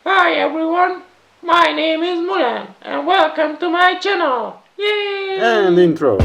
Hi everyone, my name is Mulan and welcome to my channel. Yay! And intro.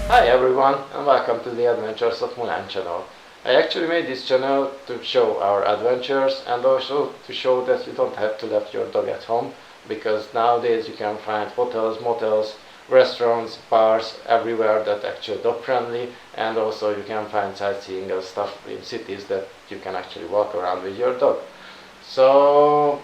Hi everyone and welcome to the Adventures of Mulan channel. I actually made this channel to show our adventures and also to show that you don't have to let your dog at home, because nowadays you can find hotels, motels, restaurants, bars everywhere that actually dog friendly, and also you can find sightseeing and stuff in cities that you can actually walk around with your dog. So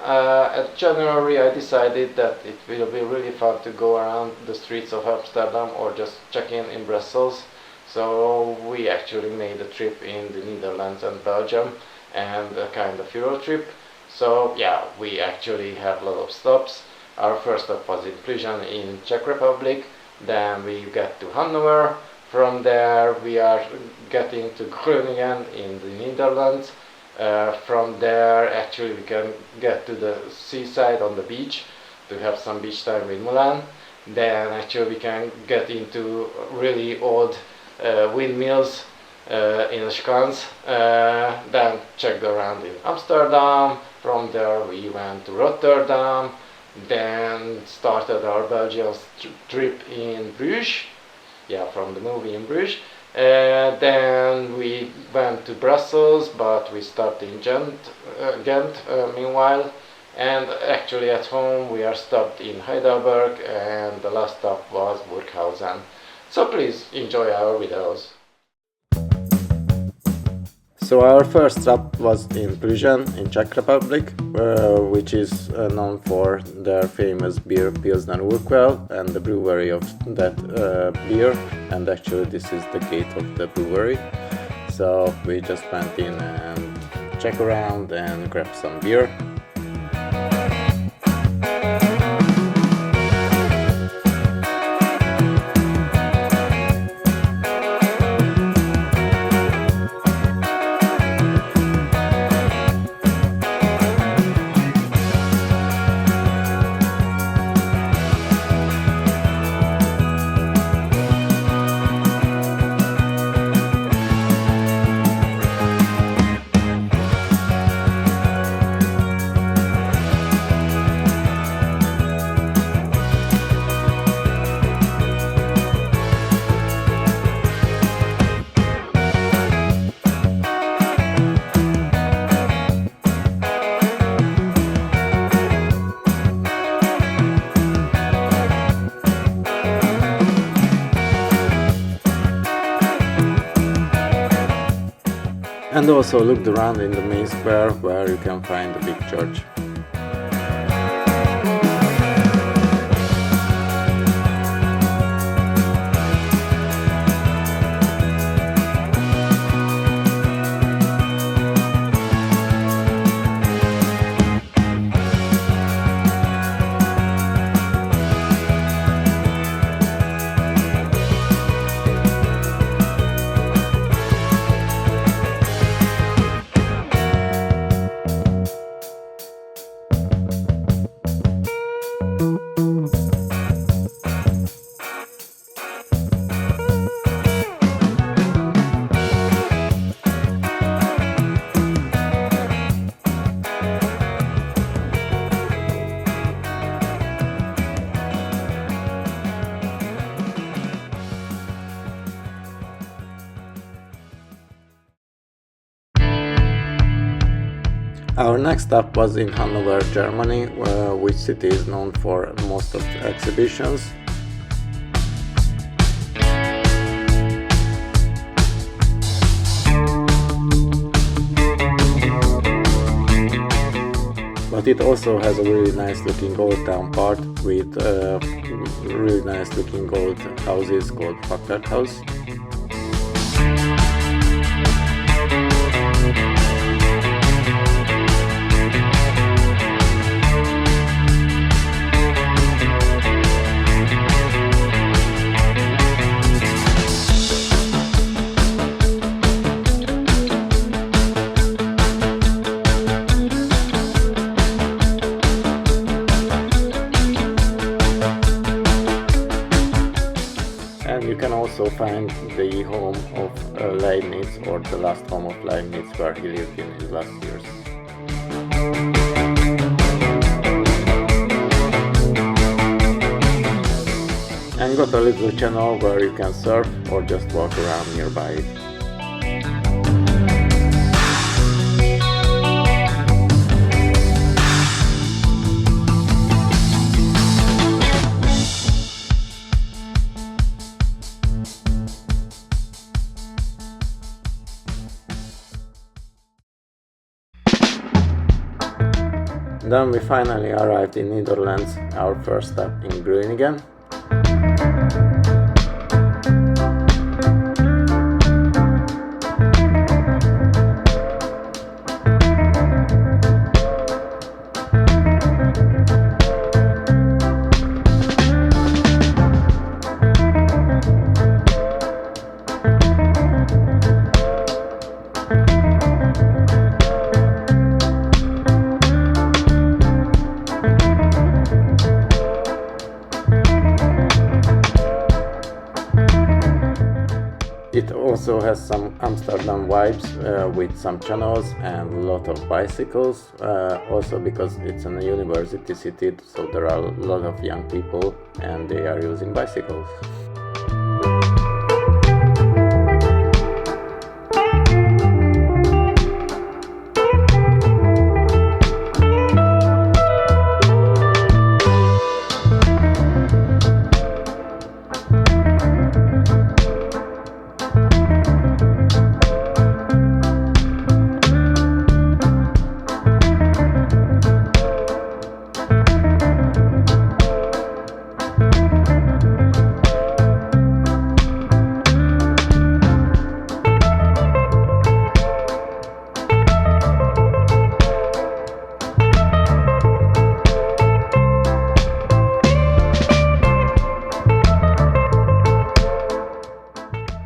at January I decided that it will be really fun to go around the streets of Amsterdam or just check in Brussels. So we actually made a trip in the Netherlands and Belgium and a kind of Euro trip. So yeah, we actually had a lot of stops. Our first stop was in Plzeň in Czech Republic, then we get to Hanover. From there we are getting to Groningen in the Netherlands. From there actually we can get to the seaside on the beach to have some beach time with Mulan. Then actually we can get into really old windmills in Schans. Then checked around in Amsterdam. From there we went to Rotterdam. Then started our Belgian trip in Bruges. Yeah, from the movie in Bruges. Then we went to Brussels, but we stopped in Ghent meanwhile. And actually at home we are stopped in Heidelberg, and the last stop was Burghausen. So please enjoy our videos. So our first stop was in Plzeň in Czech Republic, which is known for their famous beer Pilsner Urquell and the brewery of that beer. And actually this is the gate of the brewery. So we just went in and check around and grab some beer. And also looked around in the main square where you can find the big church. Our next stop was in Hanover, Germany, which city is known for most of the exhibitions. But it also has a really nice looking old town part with really nice looking old houses called Fakkart House. And you can also find the home of Leibniz, or the last home of Leibniz, where he lived in his last years. And got a little channel where you can surf or just walk around nearby it. Then we finally arrived in Netherlands, our first stop in Groningen. It also has some Amsterdam vibes with some channels and a lot of bicycles, also because it's a university city, so there are a lot of young people and they are using bicycles.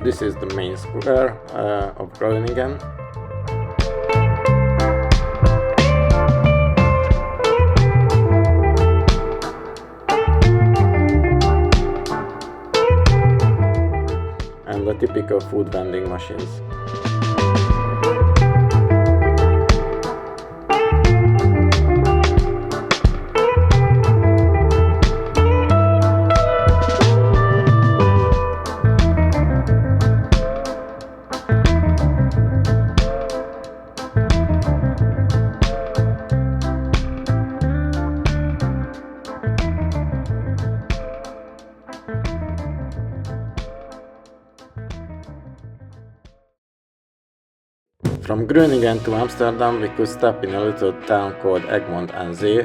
This is the main square of Groningen. And the typical food vending machines. From Groningen to Amsterdam, we could stop in a little town called Egmond aan Zee,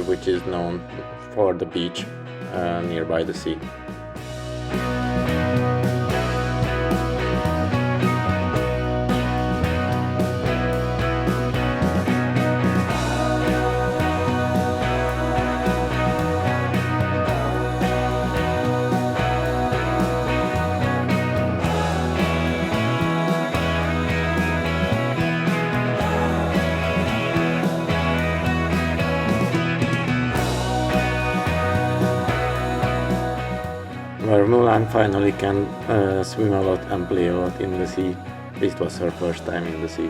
which is known for the beach nearby the sea. Where Mulan finally can swim a lot and play a lot in the sea. This was her first time in the sea.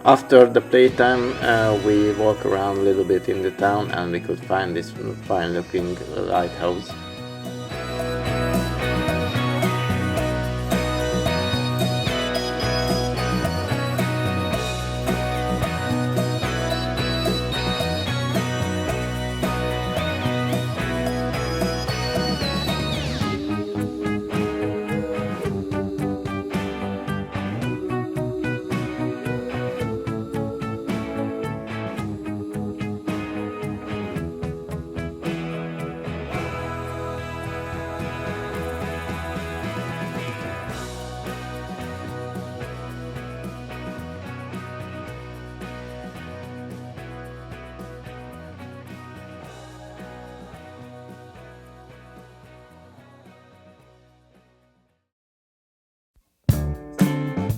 After the playtime, we walk around a little bit in the town and we could find this fine looking lighthouse.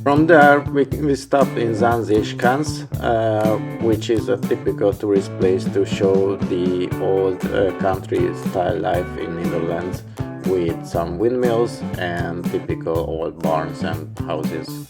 From there, we stopped in Zanzéskans, which is a typical tourist place to show the old country-style life in Netherlands, with some windmills and typical old barns and houses.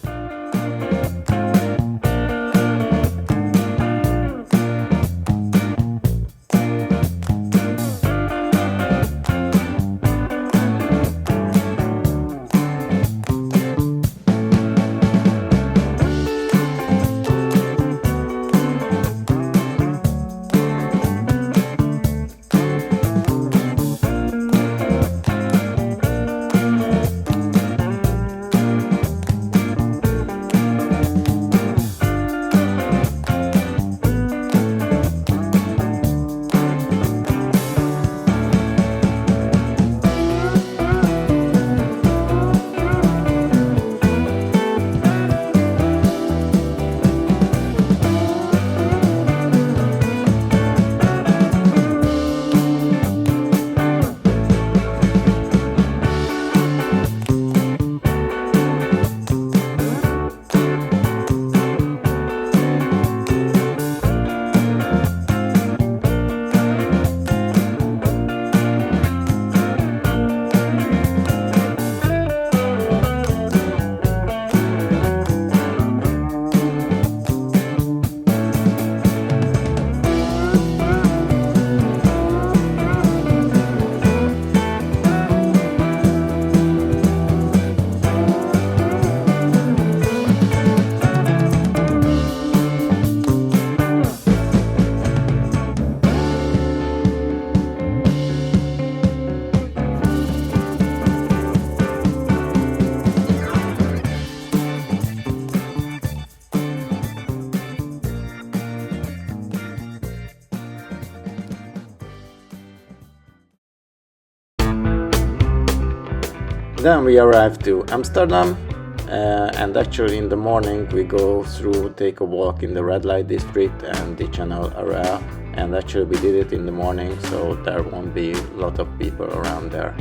Then we arrived to Amsterdam, and actually in the morning we go through, take a walk in the red light district and the Channel area, and actually we did it in the morning, so there won't be a lot of people around there.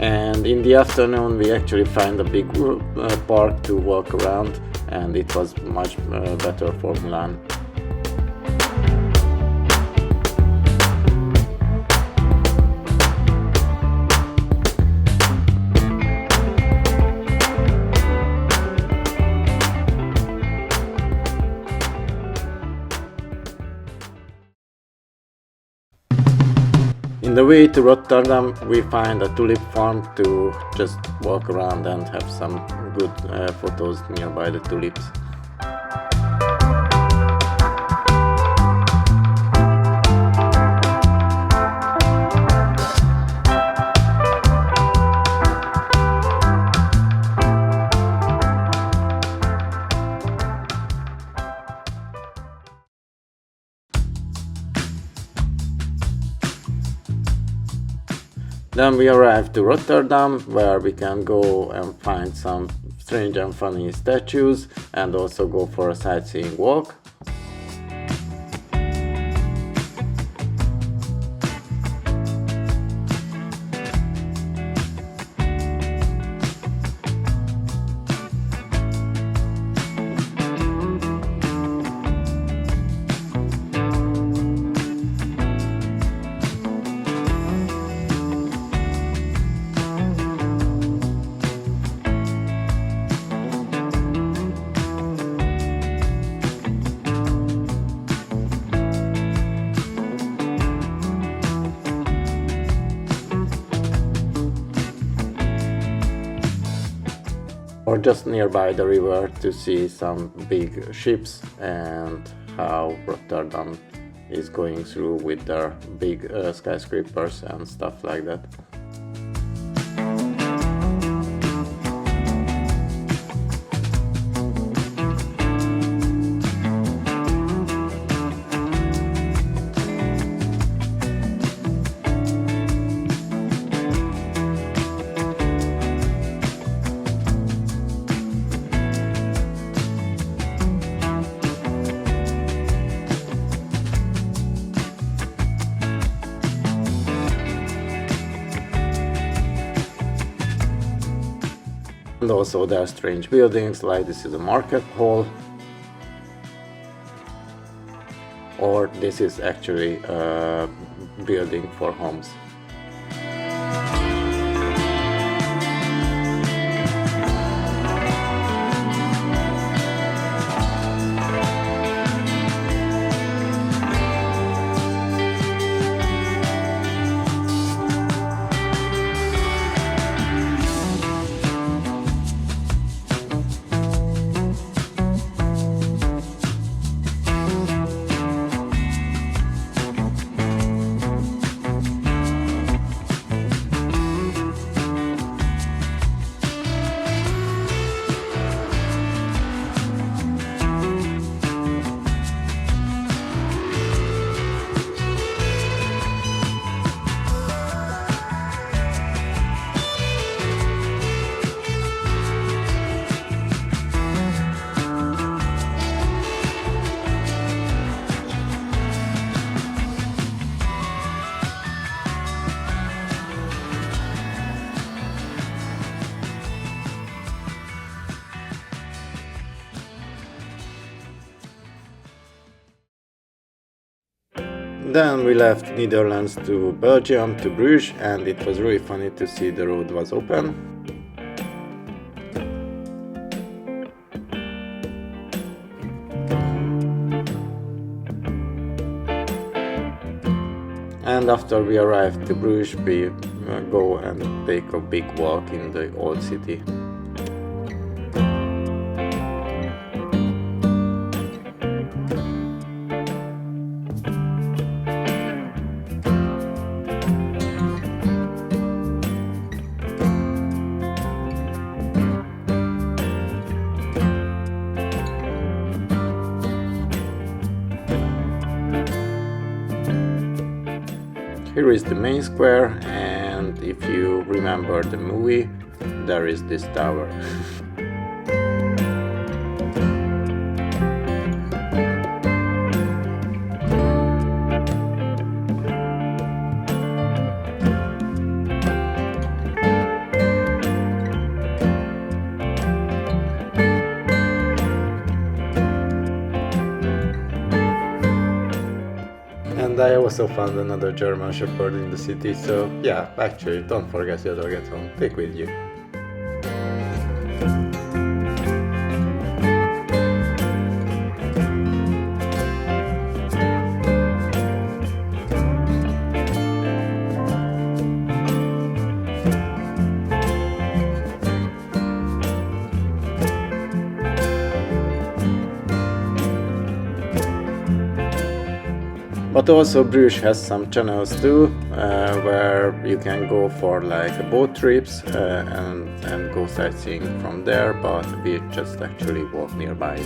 And in the afternoon we actually find a big park to walk around, and it was much better for Mulan. In the way to Rotterdam, we find a tulip farm to just walk around and have some good photos nearby the tulips. Then we arrived to Rotterdam, where we can go and find some strange and funny statues and also go for a sightseeing walk. Or just nearby the river to see some big ships and how Rotterdam is going through with their big skyscrapers and stuff like that. And also there are strange buildings, like this is a market hall, or this is actually a building for homes. Then we left Netherlands to Belgium, to Bruges, and it was really funny to see the road was open. And after we arrived to Bruges, we go and take a big walk in the old city. Here is the main square, and if you remember the movie, there is this tower. And I also found another German Shepherd in the city, so yeah, actually, don't forget your dog at home, take with you. But also Bruges has some channels too, where you can go for like boat trips and go sightseeing from there, but we just actually walk nearby.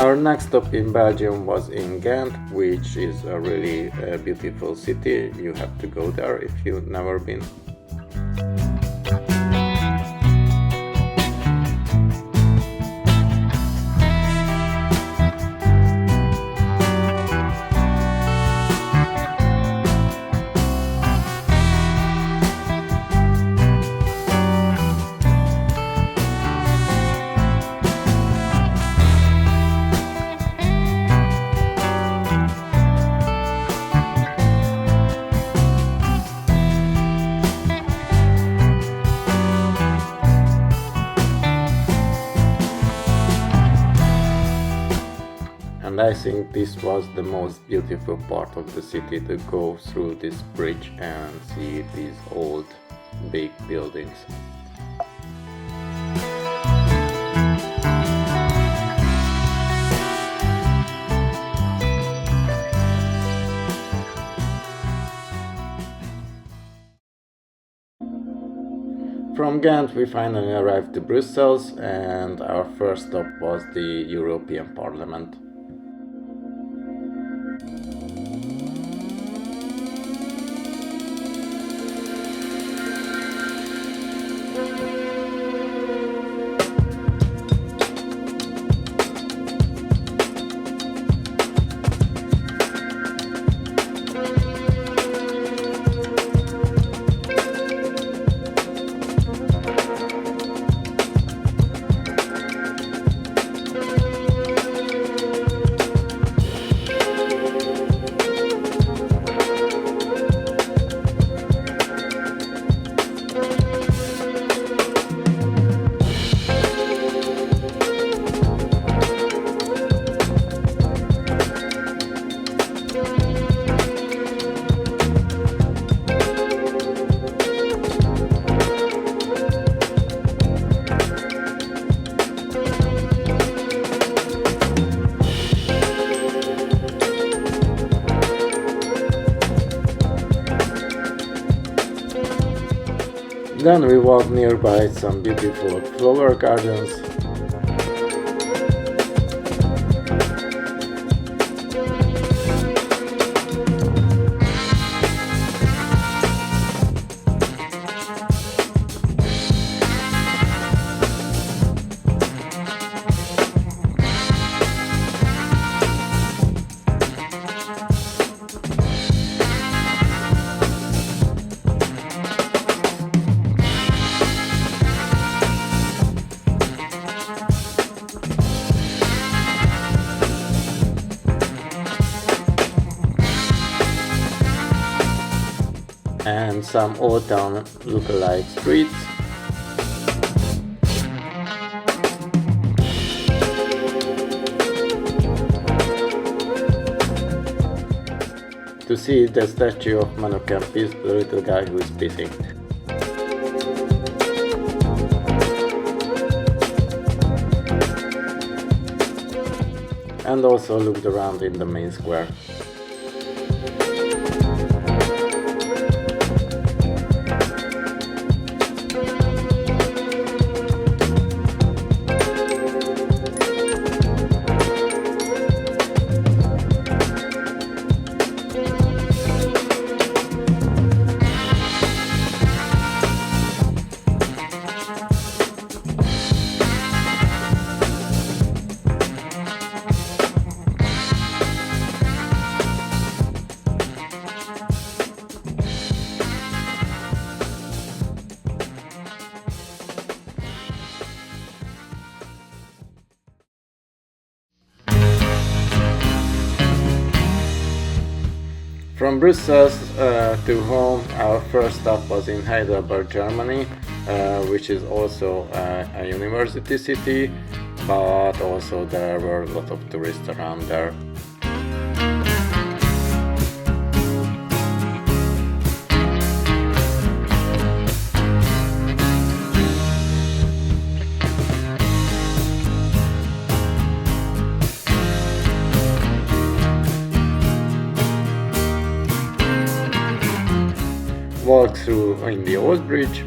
Our next stop in Belgium was in Ghent, which is a really beautiful city. You have to go there if you've never been. And I think this was the most beautiful part of the city, to go through this bridge and see these old big buildings. From Ghent we finally arrived to Brussels, and our first stop was the European Parliament. Then we walked nearby some beautiful flower gardens. And some old town look-alike streets. To see the statue of Manu Kempis, the little guy who is pissing. And also looked around in the main square. From Brussels to home, our first stop was in Heidelberg, Germany, which is also a university city, but also there were a lot of tourists around there. Walk through in the old bridge.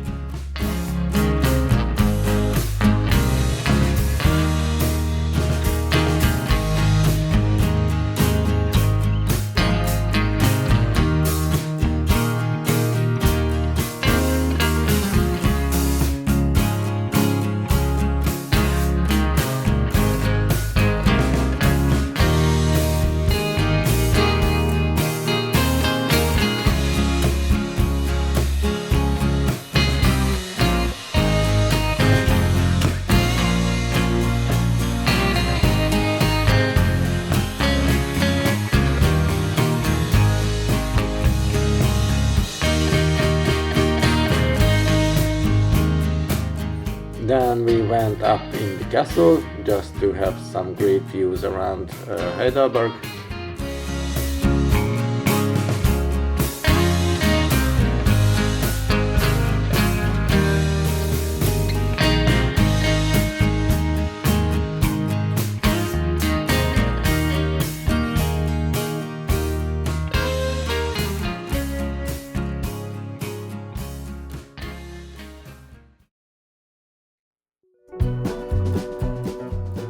went up in the castle just to have some great views around Heidelberg.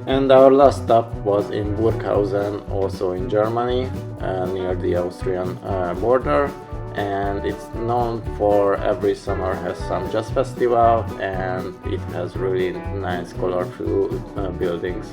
And our last stop was in Burghausen, also in Germany, near the Austrian border. And it's known for every summer has some jazz festival, and it has really nice colorful buildings.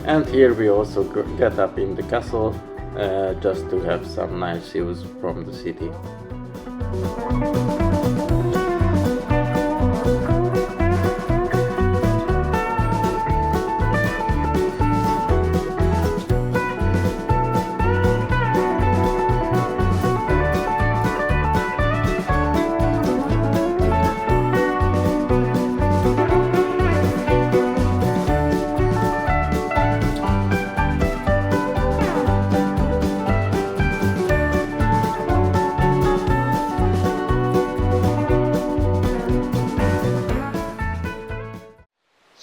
And here we also get up in the castle just to have some nice views from the city.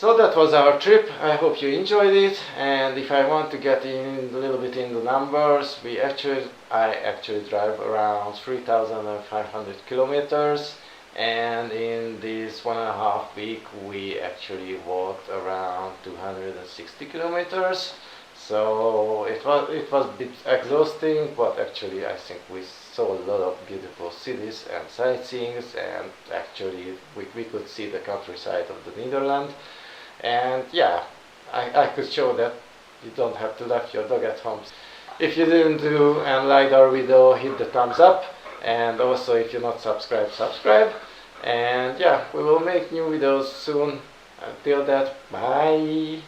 So that was our trip. I hope you enjoyed it, and if I want to get in a little bit in the numbers, I actually drive around 3,500 kilometers, and in this 1.5 week we actually walked around 260 kilometers. So it was a bit exhausting, but actually I think we saw a lot of beautiful cities and sightseeings, and actually we could see the countryside of the Netherlands. And yeah, I could show that you don't have to leave your dog at home. If you didn't do and like our video, hit the thumbs up, and also if you're not subscribed, subscribe. And yeah, we will make new videos soon. Until that, bye.